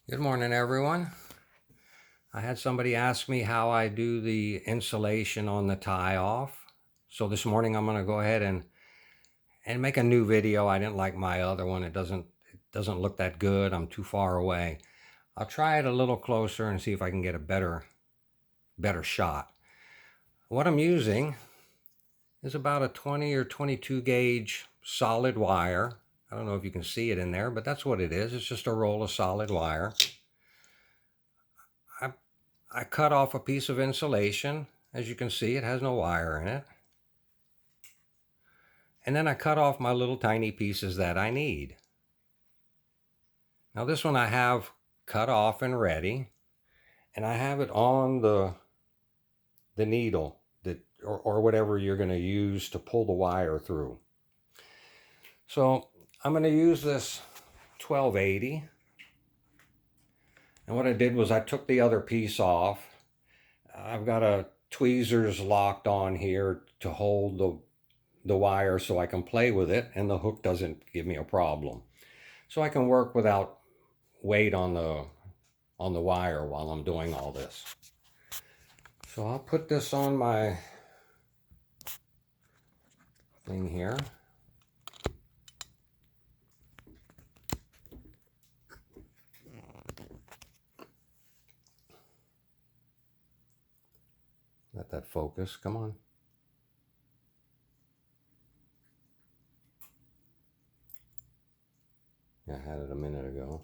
Good morning, everyone. I had somebody ask me how I do the insulation on the tie off. So this morning I'm going to go ahead and make a new video. I didn't like my other one. It doesn't look that good. I'm too far away. I'll try it a little closer and see if I can get a better shot. What I'm using is about a 20 or 22 gauge solid wire. I don't know if you can see it in there, but that's what it is. It's just a roll of solid wire. I cut off a piece of insulation. As you can see, it has no wire in it. And then I cut off my little tiny pieces that I need. Now this one I have cut off and ready, and I have it on the needle or whatever you're going to use to pull the wire through. So I'm going to use this 1280. And what I did was I took the other piece off. I've got a tweezers locked on here to hold the wire so I can play with it and the hook doesn't give me a problem. So I can work without weight on the wire while I'm doing all this. So I'll put this on my thing here. Let that focus, come on. Yeah, I had it a minute ago.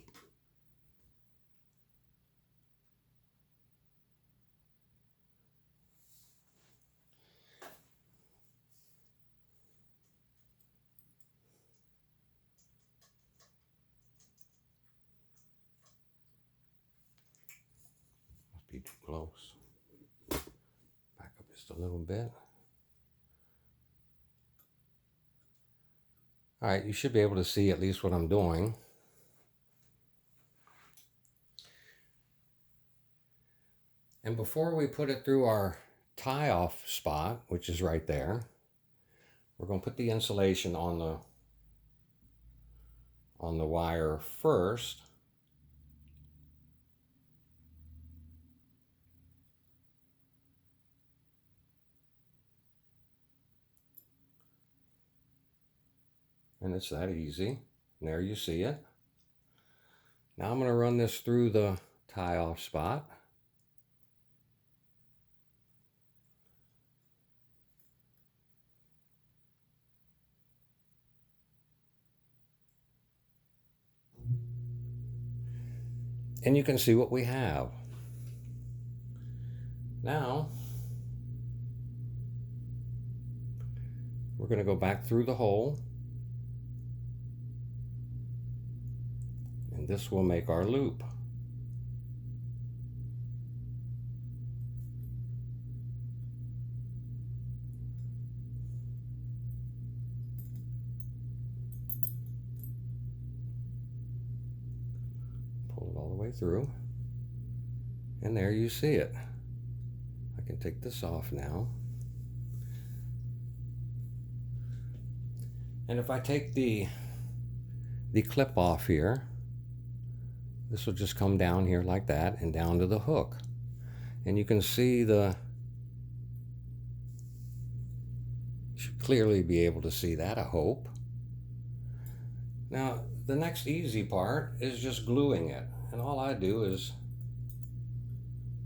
Must be too close. Back up just a little bit. All right, you should be able to see at least what I'm doing. And before we put it through our tie-off spot, which is right there, we're going to put the insulation on the wire first. And it's that easy. And there you see it. Now I'm going to run this through the tie-off spot. And you can see what we have. Now, we're going to go back through the hole. And this will make our loop. Pull it all the way through. And there you see it. I can take this off now. And if I take the clip off here, this will just come down here like that and down to the hook. And you can see you should clearly be able to see that, I hope. Now, the next easy part is just gluing it. And all I do is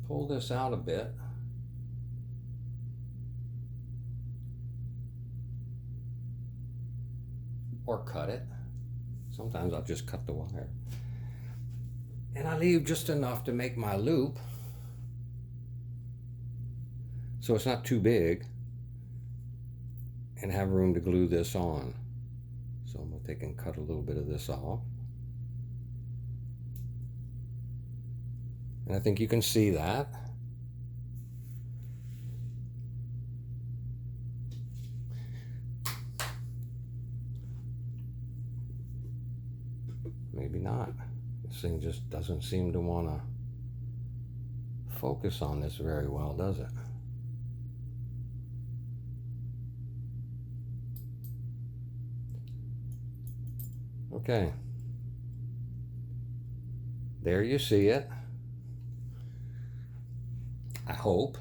pull this out a bit. Or cut it. Sometimes I'll just cut the wire. And I leave just enough to make my loop so it's not too big and have room to glue this on. So I'm going to take and cut a little bit of this off. And I think you can see that. Maybe not. This thing just doesn't seem to want to focus on this very well, does it? Okay. There you see it. I hope.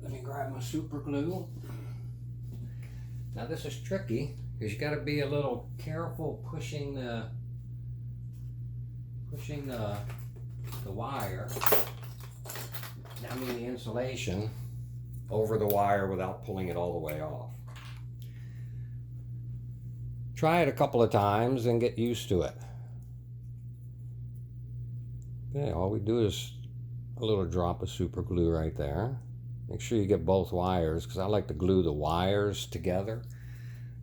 Let me grab my super glue. Now this is tricky because you got to be a little careful pushing the wire, I mean the insulation, over the wire without pulling it all the way off. Try it a couple of times and get used to it. Okay, all we do is a little drop of super glue right there. Make sure you get both wires, because I like to glue the wires together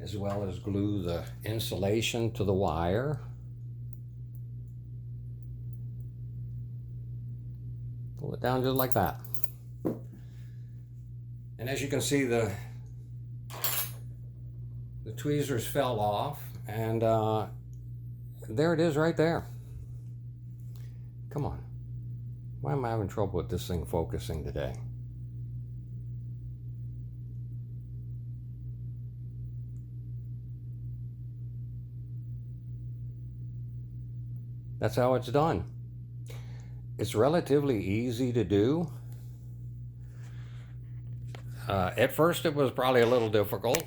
as well as glue the insulation to the wire. Pull it down just like that. And as you can see, the tweezers fell off, and there it is right there. Come on. Why am I having trouble with this thing focusing today? That's how it's done. It's relatively easy to do. At first it was probably a little difficult,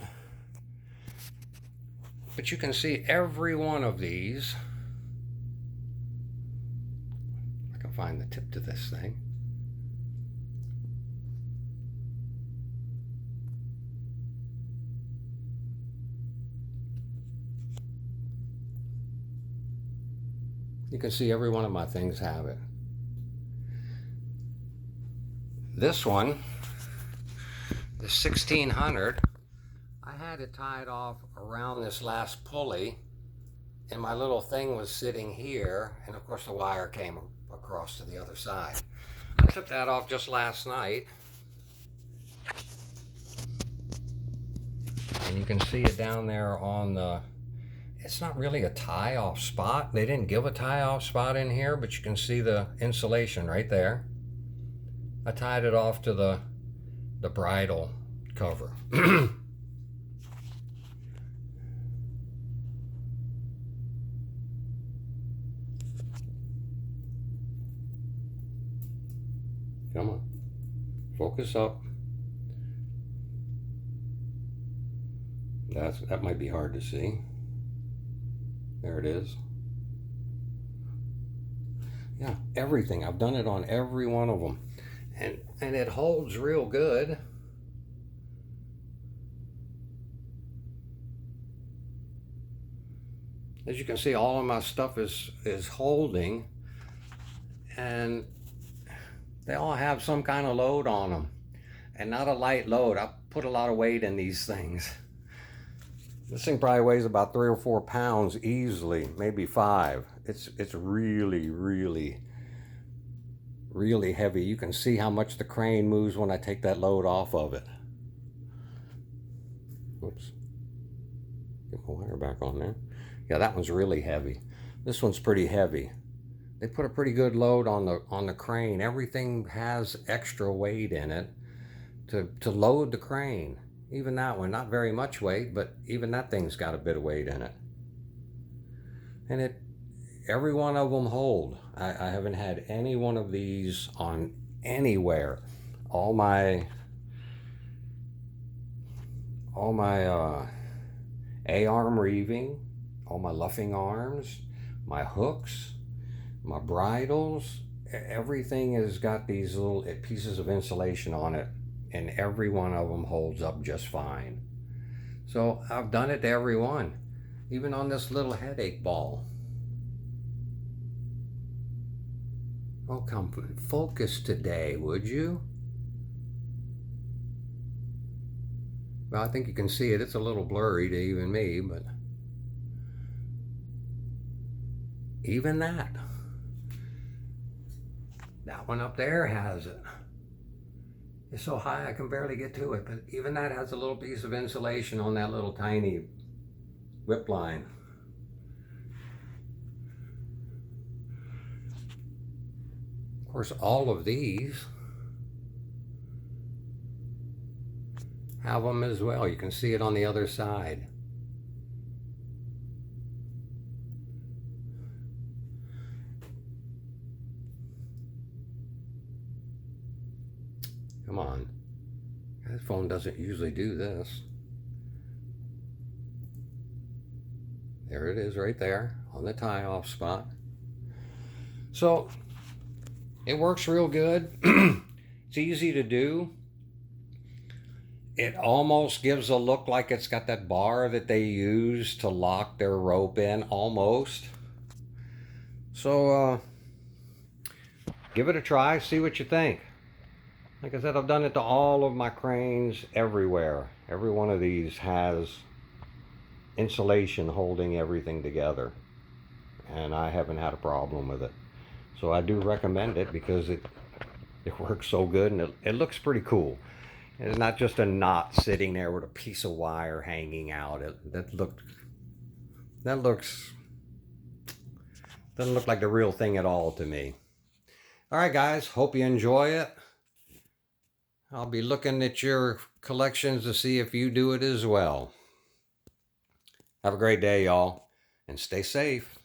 but you can see every one of these. I can find the tip to this thing. You can see every one of my things have it. This one, the 1600, I had it tied off around this last pulley, and my little thing was sitting here, and of course the wire came across to the other side. I took that off just last night, and you can see it down there on the, it's not really a tie-off spot. They didn't give a tie-off spot in here, but you can see the insulation right there. I tied it off to the bridle cover. Come on, focus up. That might be hard to see. There it is. Yeah, everything. I've done it on every one of them. And it holds real good. As you can see, all of my stuff is holding, and they all have some kind of load on them, and not a light load. I put a lot of weight in these things. This thing probably weighs about 3 or 4 pounds easily, maybe 5. It's really, really, really heavy. You can see how much the crane moves when I take that load off of it. Oops. Get my wire back on there. Yeah, that one's really heavy. This one's pretty heavy. They put a pretty good load on the crane. Everything has extra weight in it to load the crane. Even that one, not very much weight, but even that thing's got a bit of weight in it. And every one of them hold. I haven't had any one of these on anywhere. All my A-arm reeving, all my luffing arms, my hooks, my bridles, everything has got these little pieces of insulation on it, and every one of them holds up just fine. So I've done it to every one, even on this little headache ball. Oh, come focus today, would you? Well, I think you can see it. It's a little blurry to even me, but even that one up there has it. It's so high I can barely get to it, but even that has a little piece of insulation on that little tiny whip line. Of course, all of these have them as well. You can see it on the other side. Come on. That phone doesn't usually do this. There it is right there on the tie-off spot. So it works real good. It's easy to do. It almost gives a look like it's got that bar that they use to lock their rope in, almost. So give it a try, see what you think. Like I said, I've done it to all of my cranes everywhere. Every one of these has insulation holding everything together, and I haven't had a problem with it. So I do recommend it because it works so good, and it looks pretty cool. It's not just a knot sitting there with a piece of wire hanging out. That looks doesn't look like the real thing at all to me. All right, guys, hope you enjoy it. I'll be looking at your collections to see if you do it as well. Have a great day, y'all, and stay safe.